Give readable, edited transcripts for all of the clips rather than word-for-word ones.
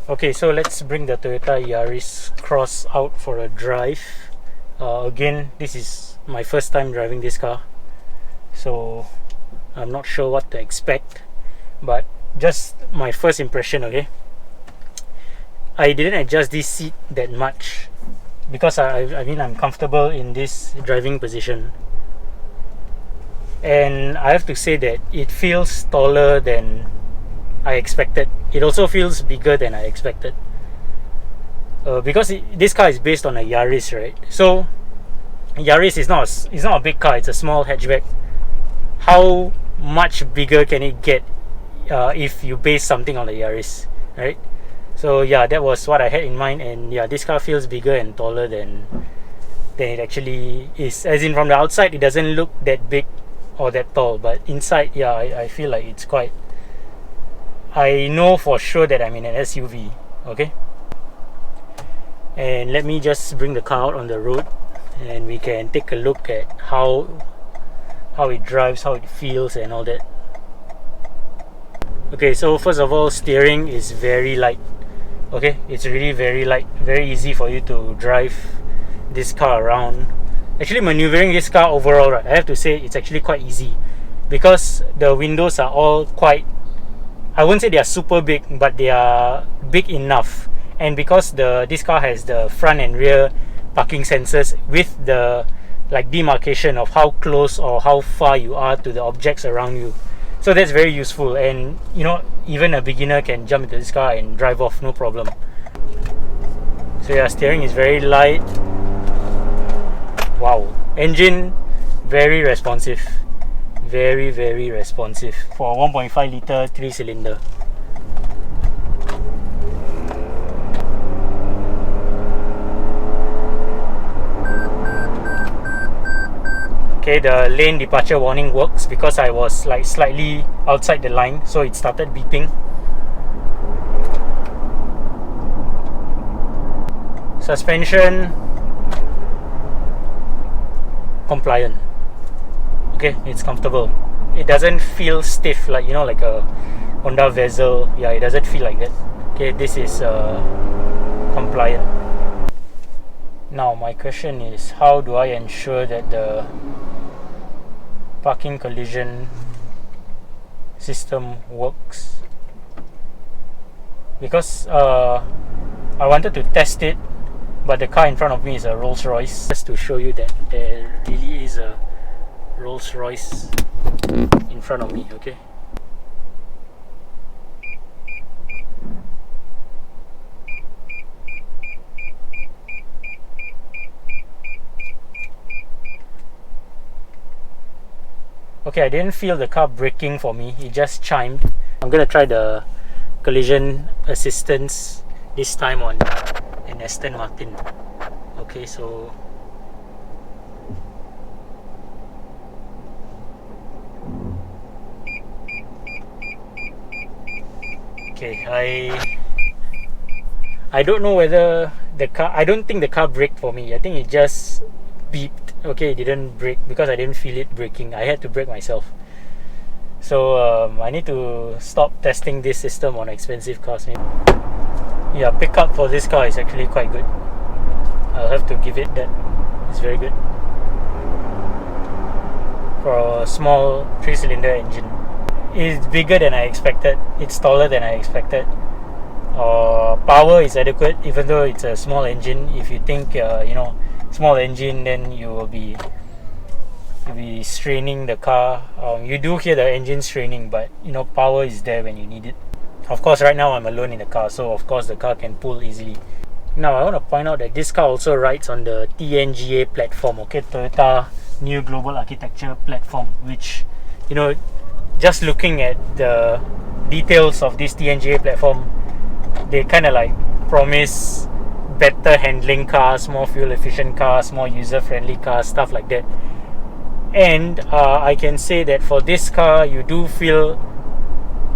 Okay, so let's bring the Toyota Yaris Cross out for a drive. Again, this is my first time driving this car, so I'm not sure what to expect, but just my first impression. Okay, I didn't adjust this seat that much because I mean I'm comfortable in this driving position, and I have to say that it feels taller than I expected. It also feels bigger than I expected, because this car is based on a Yaris, right? So Yaris is not a big car; it's a small hatchback. How much bigger can it get if you base something on a Yaris, right? So yeah, that was what I had in mind, and yeah, this car feels bigger and taller than it actually is. As in, from the outside, it doesn't look that big or that tall, but inside, yeah, I feel like it's quite. I know for sure that I'm in an SUV. Okay, and let me just bring the car out on the road, and we can take a look at how it drives, how it feels, and all that. Okay, so first of all, steering is very light. Okay, it's really very light, very easy for you to drive this car around. Actually, maneuvering this car overall, right, I have to say it's actually quite easy because the windows are all quite, I wouldn't say they are super big, but they are big enough. And because this car has the front and rear parking sensors with the like demarcation of how close or how far you are to the objects around you, so that's very useful. And you know, even a beginner can jump into this car and drive off, no problem. So yeah, steering is very light. Wow, engine very responsive, very responsive for a 1.5 litre 3-cylinder. Okay, the lane departure warning works because I was like slightly outside the line, so it started beeping. Suspension compliant. Okay, it's comfortable. It doesn't feel stiff like, you know, like a Honda Vezel. Yeah, it doesn't feel like that. Okay, this is compliant. Now my question is, how do I ensure that the parking collision system works? Because I wanted to test it, but the car in front of me is a Rolls Royce. Just to show you that there really is a Rolls Royce in front of me. Okay, okay, I didn't feel the car braking for me, it just chimed. I'm gonna try the collision assistance this time on an Aston Martin. Okay, so okay, I don't know whether the car, I don't think the car braked for me. I think it just beeped. Okay, it didn't brake because I didn't feel it braking. I had to brake myself. So I need to stop testing this system on expensive cars maybe. Yeah, pickup for this car is actually quite good. I'll have to give it that. It's very good for a small 3-cylinder engine. It's bigger than I expected. It's taller than I expected. Power is adequate, even though it's a small engine. If you think you know, small engine, then you'll be straining the car. You do hear the engine straining, but you know, power is there when you need it. Of course, right now I'm alone in the car, so of course the car can pull easily. Now I want to point out that this car also rides on the Tnga platform. Okay, Toyota New Global Architecture platform, which, you know, just looking at the details of this Tnga platform, they kind of like promise better handling cars, more fuel efficient cars, more user friendly cars, stuff like that. And I can say that for this car, you do feel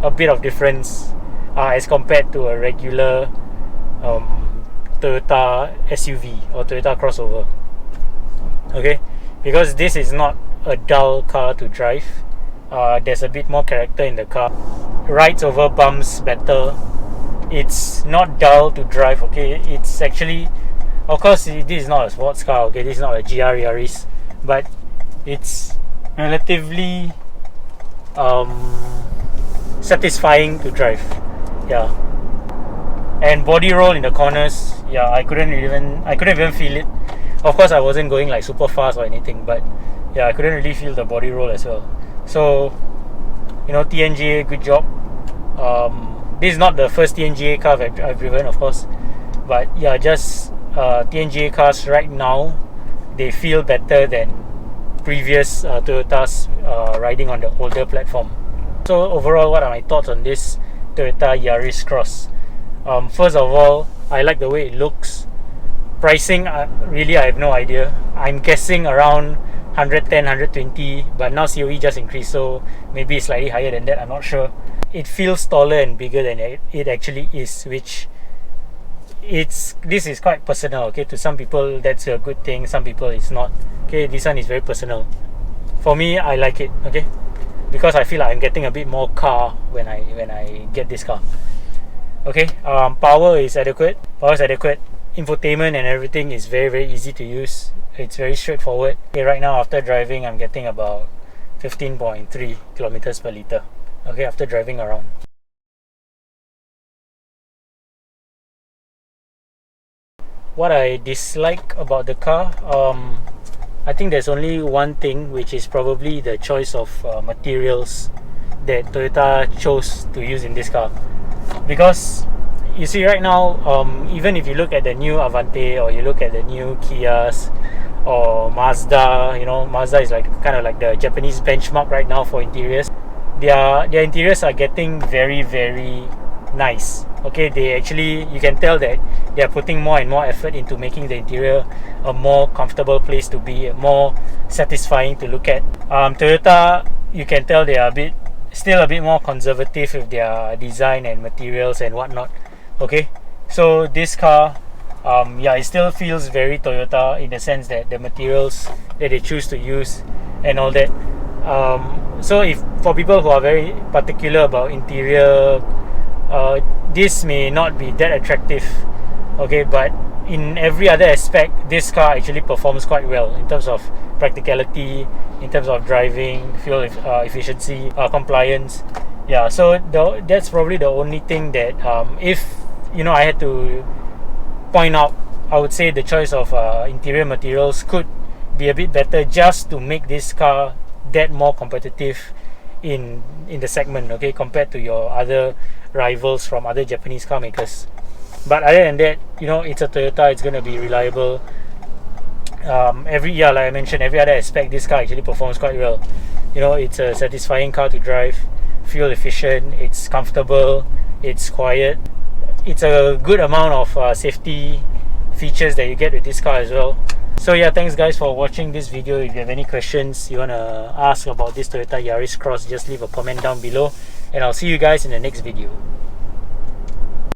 a bit of difference as compared to a regular Toyota SUV or Toyota crossover. Okay, because this is not a dull car to drive. There's a bit more character in the car. Rides over bumps better. It's not dull to drive. Okay, it's actually, of course, this is not a sports car. Okay, this is not a GR Yaris, but it's relatively satisfying to drive. Yeah, and body roll in the corners. Yeah, I couldn't even feel it. Of course, I wasn't going like super fast or anything, but yeah, I couldn't really feel the body roll as well. So, TNGA, good job. This is not the first TNGA car I've driven, of course, but yeah, just TNGA cars right now, they feel better than previous Toyotas riding on the older platform. So overall, what are my thoughts on this Toyota Yaris Cross? First of all, I like the way it looks. Pricing, really I have no idea. I'm guessing around 110, 120, but now COE just increased, so maybe it's slightly higher than that, I'm not sure. It feels taller and bigger than it actually is, which this is quite personal. Okay, to some people that's a good thing, some people it's not. Okay, this one is very personal. For me, I like it. Okay, because I feel like I'm getting a bit more car when I get this car. Okay, power is adequate. Infotainment and everything is very, very easy to use. It's very straightforward. Okay, right now after driving, I'm getting about 15.3 kilometers per liter. Okay, after driving around. What I dislike about the car, I think there's only one thing, which is probably the choice of materials that Toyota chose to use in this car. Because you see right now, even if you look at the new Avante or you look at the new Kias or Mazda, Mazda is kind of like the Japanese benchmark right now for interiors. Their interiors are getting very, very nice. Okay, you can tell that they are putting more and more effort into making the interior a more comfortable place to be, more satisfying to look at. Toyota, you can tell they are still a bit more conservative with their design and materials and whatnot. Okay, so this car, it still feels very Toyota in the sense that the materials that they choose to use and all that. So if for people who are very particular about interior, this may not be that attractive. Okay, but in every other aspect, this car actually performs quite well in terms of practicality, in terms of driving, fuel efficiency, compliance. Yeah, so that's probably the only thing that if I had to point out, I would say the choice of interior materials could be a bit better, just to make this car that more competitive in the segment, okay, compared to your other rivals from other Japanese car makers. But other than that, it's a Toyota, it's going to be reliable. Like I mentioned, every other aspect, this car actually performs quite well. It's a satisfying car to drive, fuel efficient, it's comfortable, it's quiet. It's a good amount of safety features that you get with this car as well. So yeah, thanks guys for watching this video. If you have any questions you want to ask about this Toyota Yaris Cross, just leave a comment down below, and I'll see you guys in the next video.